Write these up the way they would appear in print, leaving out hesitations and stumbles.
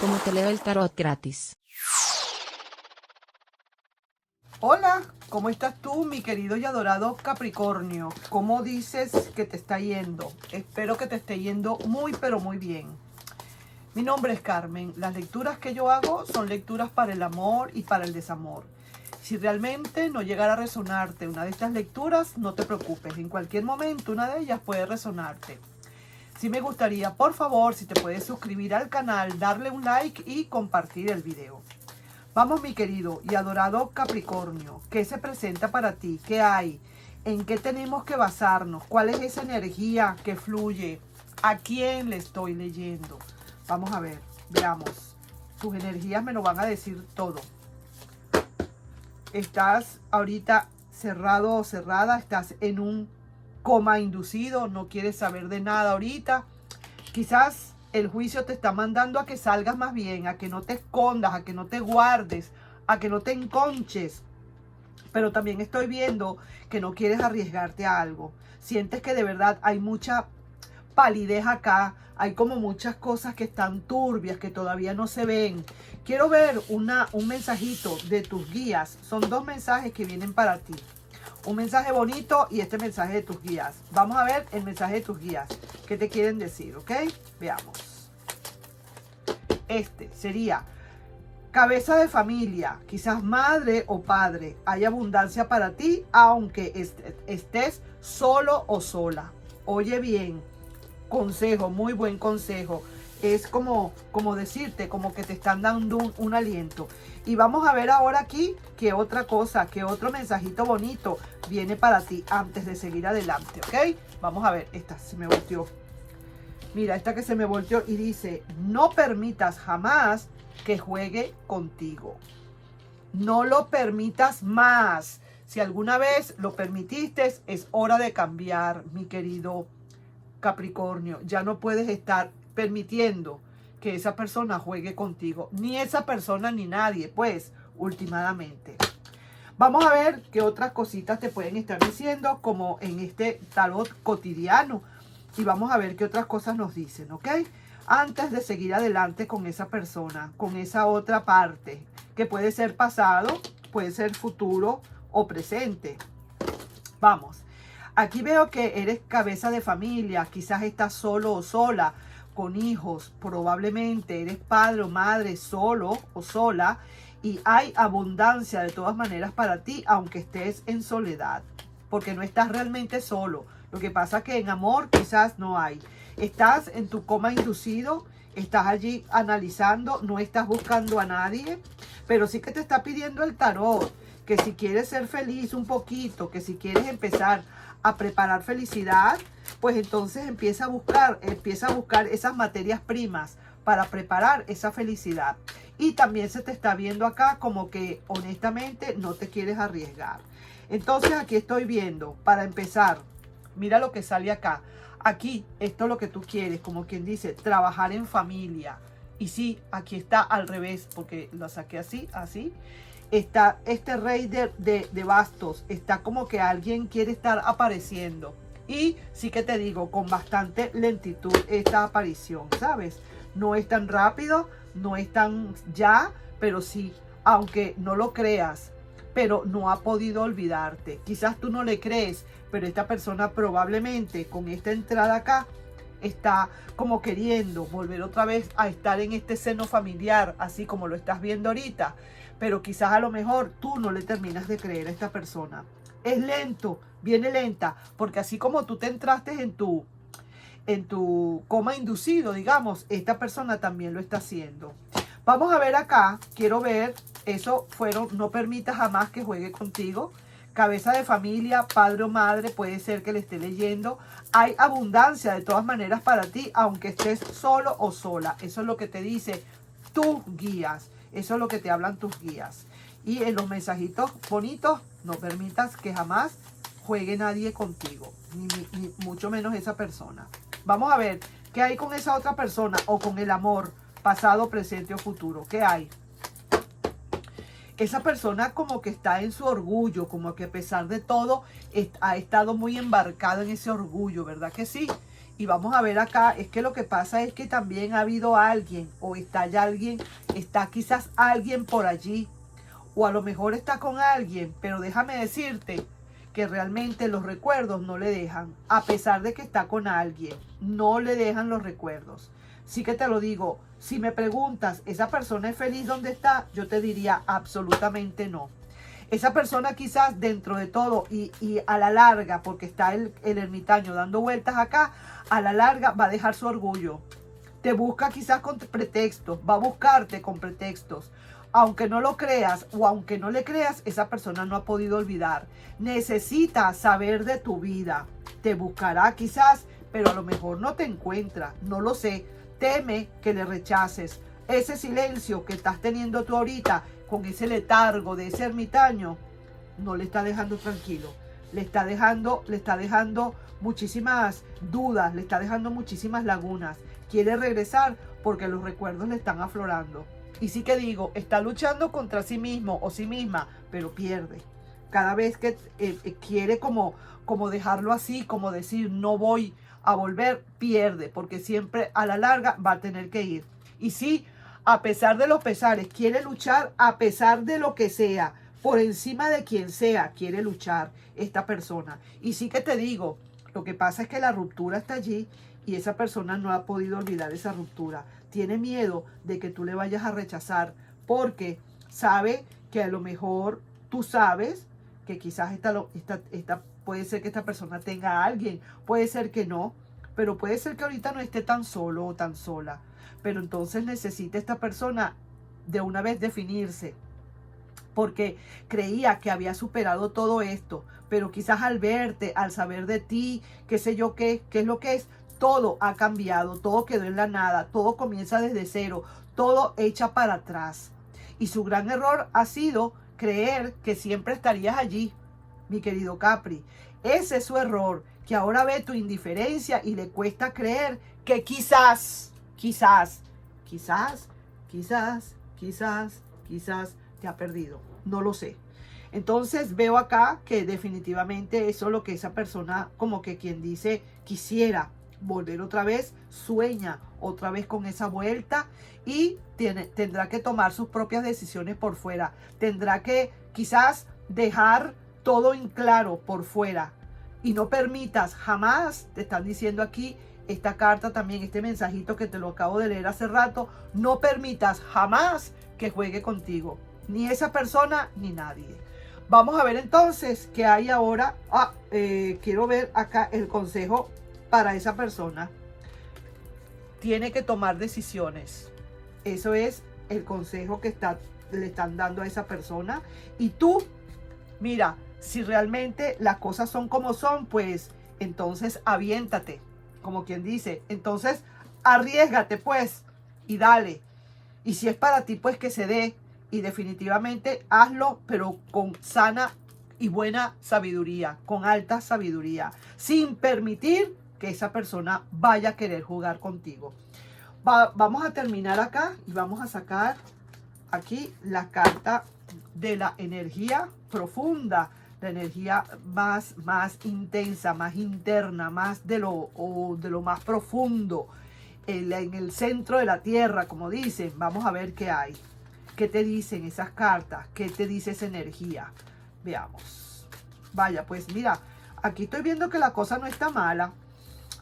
como te leo el tarot gratis. Hola, ¿cómo estás tú, mi querido y adorado Capricornio? ¿Cómo dices que te está yendo? Espero que te esté yendo muy, pero muy bien. Mi nombre es Carmen. Las lecturas que yo hago son lecturas para el amor y para el desamor. Si realmente no llegara a resonarte una de estas lecturas, no te preocupes. En cualquier momento una de ellas puede resonarte. Sí me gustaría, por favor, si te puedes suscribir al canal, darle un like y compartir el video. Vamos, mi querido y adorado Capricornio, ¿qué se presenta para ti? ¿Qué hay? ¿En qué tenemos que basarnos? ¿Cuál es esa energía que fluye? ¿A quién le estoy leyendo? Vamos a ver, veamos. Tus energías me lo van a decir todo. Estás ahorita cerrado o cerrada, estás en un coma inducido, no quieres saber de nada ahorita. Quizás el juicio te está mandando a que salgas más bien, a que no te escondas, a que no te guardes, a que no te enconches. Pero también estoy viendo que no quieres arriesgarte a algo. Sientes que de verdad hay mucha palidez acá. Hay como muchas cosas que están turbias, que todavía no se ven. Quiero ver un mensajito de tus guías. Son dos mensajes que vienen para ti. Un mensaje bonito y este mensaje de tus guías. Vamos a ver el mensaje de tus guías. ¿Qué te quieren decir? ¿Ok? Veamos. Este sería cabeza de familia, quizás madre o padre. Hay abundancia para ti, aunque estés solo o sola. Oye bien, consejo, muy buen consejo. Es como decirte, como que te están dando un aliento. Y vamos a ver ahora aquí qué otra cosa, qué otro mensajito bonito viene para ti antes de seguir adelante, ¿ok? Vamos a ver, esta se me volteó. Mira, esta que se me volteó y dice, no permitas jamás que juegue contigo. No lo permitas más. Si alguna vez lo permitiste, es hora de cambiar, mi querido Capricornio. Ya no puedes estar permitiendo que esa persona juegue contigo. Ni esa persona ni nadie, pues, últimamente. Vamos a ver qué otras cositas te pueden estar diciendo, como en este tarot cotidiano. Y vamos a ver qué otras cosas nos dicen, ¿ok? Antes de seguir adelante con esa persona, con esa otra parte, que puede ser pasado, puede ser futuro o presente. Vamos. Aquí veo que eres cabeza de familia, quizás estás solo o sola, con hijos, probablemente eres padre o madre solo o sola y hay abundancia de todas maneras para ti, aunque estés en soledad, porque no estás realmente solo. Lo que pasa es que en amor quizás no hay. Estás en tu coma inducido, estás allí analizando, no estás buscando a nadie, pero sí que te está pidiendo el tarot, que si quieres ser feliz un poquito, que si quieres empezar a preparar felicidad, pues entonces empieza a buscar esas materias primas para preparar esa felicidad. Y también se te está viendo acá como que honestamente no te quieres arriesgar. Entonces aquí estoy viendo, para empezar, mira lo que sale acá. Aquí, esto es lo que tú quieres, como quien dice, trabajar en familia. Y sí, aquí está al revés, porque lo saqué así, así. Está este rey de bastos, está como que alguien quiere estar apareciendo. Y sí que te digo, con bastante lentitud esta aparición, ¿sabes? No es tan rápido, no es tan ya, pero sí, aunque no lo creas, pero no ha podido olvidarte. Quizás tú no le crees, pero esta persona probablemente con esta entrada acá está como queriendo volver otra vez a estar en este seno familiar, así como lo estás viendo ahorita. Pero quizás a lo mejor tú no le terminas de creer a esta persona. Es lento, viene lenta, porque así como tú te entraste en tu coma inducido, digamos, esta persona también lo está haciendo. Vamos a ver acá, quiero ver, eso fueron, no permitas jamás que juegue contigo. Cabeza de familia, padre o madre, puede ser que le esté leyendo. Hay abundancia de todas maneras para ti, aunque estés solo o sola. Eso es lo que te dice tus guías. Eso es lo que te hablan tus guías. Y en los mensajitos bonitos, no permitas que jamás juegue nadie contigo, ni mucho menos esa persona. Vamos a ver qué hay con esa otra persona o con el amor, pasado, presente o futuro. ¿Qué hay? Esa persona como que está en su orgullo, como que a pesar de todo ha estado muy embarcado en ese orgullo, ¿verdad que sí? Y vamos a ver acá, es que lo que pasa es que también ha habido alguien, o está ya alguien, está quizás alguien por allí, o a lo mejor está con alguien, pero déjame decirte que realmente los recuerdos no le dejan, a pesar de que está con alguien, no le dejan los recuerdos. Sí que te lo digo, si me preguntas, ¿esa persona es feliz donde está? Yo te diría absolutamente no. Esa persona quizás dentro de todo y a la larga, porque está el ermitaño dando vueltas acá, a la larga va a dejar su orgullo. Te busca quizás con pretextos, va a buscarte con pretextos. Aunque no lo creas o aunque no le creas, esa persona no ha podido olvidar. Necesita saber de tu vida. Te buscará quizás, pero a lo mejor no te encuentra, no lo sé. Teme que le rechaces. Ese silencio que estás teniendo tú ahorita, con ese letargo de ese ermitaño, no le está dejando tranquilo. Le está dejando muchísimas dudas, le está dejando muchísimas lagunas. Quiere regresar porque los recuerdos le están aflorando. Y sí que digo, está luchando contra sí mismo o sí misma, pero pierde. Cada vez que quiere como dejarlo así, como decir no voy a volver, pierde, porque siempre a la larga va a tener que ir. Y sí, a pesar de los pesares, quiere luchar a pesar de lo que sea, por encima de quien sea, quiere luchar esta persona. Y sí que te digo, lo que pasa es que la ruptura está allí y esa persona no ha podido olvidar esa ruptura. Tiene miedo de que tú le vayas a rechazar porque sabe que a lo mejor tú sabes que quizás puede ser que esta persona tenga a alguien, puede ser que no, pero puede ser que ahorita no esté tan solo o tan sola. Pero entonces necesita esta persona de una vez definirse, porque creía que había superado todo esto, pero quizás al verte, al saber de ti, qué sé yo qué es lo que es, todo ha cambiado, todo quedó en la nada, todo comienza desde cero, todo echa para atrás. Y su gran error ha sido creer que siempre estarías allí, mi querido Capri. Ese es su error, que ahora ve tu indiferencia y le cuesta creer que quizás te ha perdido. No lo sé. Entonces veo acá que definitivamente eso es lo que esa persona, como que quien dice, quisiera volver otra vez, sueña otra vez con esa vuelta y tendrá que tomar sus propias decisiones por fuera. Tendrá que quizás dejar todo en claro por fuera. Y no permitas jamás, te están diciendo aquí, esta carta también, este mensajito que te lo acabo de leer hace rato, no permitas jamás que juegue contigo. Ni esa persona, ni nadie. Vamos a ver entonces qué hay ahora. Quiero ver acá el consejo para esa persona. Tiene que tomar decisiones. Eso es el consejo que le están dando a esa persona. Y tú, mira, si realmente las cosas son como son, pues entonces aviéntate, como quien dice. Entonces arriésgate pues y dale. Y si es para ti, pues que se dé. Y definitivamente hazlo, pero con sana y buena sabiduría, con alta sabiduría, sin permitir que esa persona vaya a querer jugar contigo. Vamos a terminar acá y vamos a sacar aquí la carta de la energía profunda, la energía más intensa, más interna, más de lo más profundo, en el centro de la tierra, como dicen. Vamos a ver qué hay. ¿Qué te dicen esas cartas? ¿Qué te dice esa energía? Veamos. Vaya, pues mira, aquí estoy viendo que la cosa no está mala.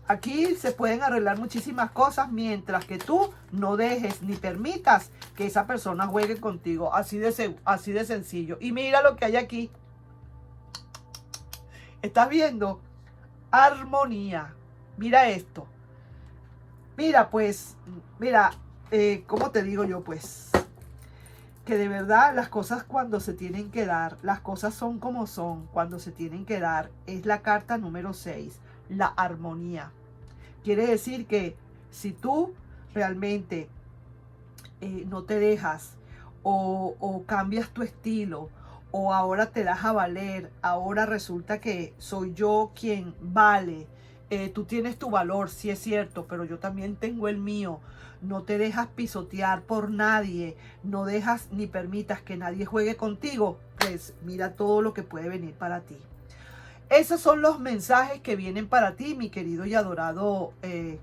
Aquí se pueden arreglar muchísimas cosas mientras que tú no dejes ni permitas que esa persona juegue contigo. Así de sencillo. Y mira lo que hay aquí. ¿Estás viendo? Armonía. Mira esto. Mira, pues, mira, ¿cómo te digo yo? Pues que de verdad las cosas cuando se tienen que dar, las cosas son como son, cuando se tienen que dar, es la carta número 6, la armonía. Quiere decir que si tú realmente no te dejas o cambias tu estilo o ahora te das a valer, ahora resulta que soy yo quien vale, tú tienes tu valor, sí es cierto, pero yo también tengo el mío. No te dejas pisotear por nadie, no dejas ni permitas que nadie juegue contigo, pues mira todo lo que puede venir para ti. Esos son los mensajes que vienen para ti, mi querido y adorado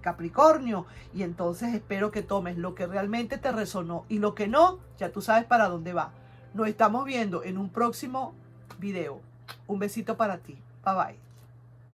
Capricornio. Y entonces espero que tomes lo que realmente te resonó y lo que no, ya tú sabes para dónde va. Nos estamos viendo en un próximo video. Un besito para ti. Bye bye.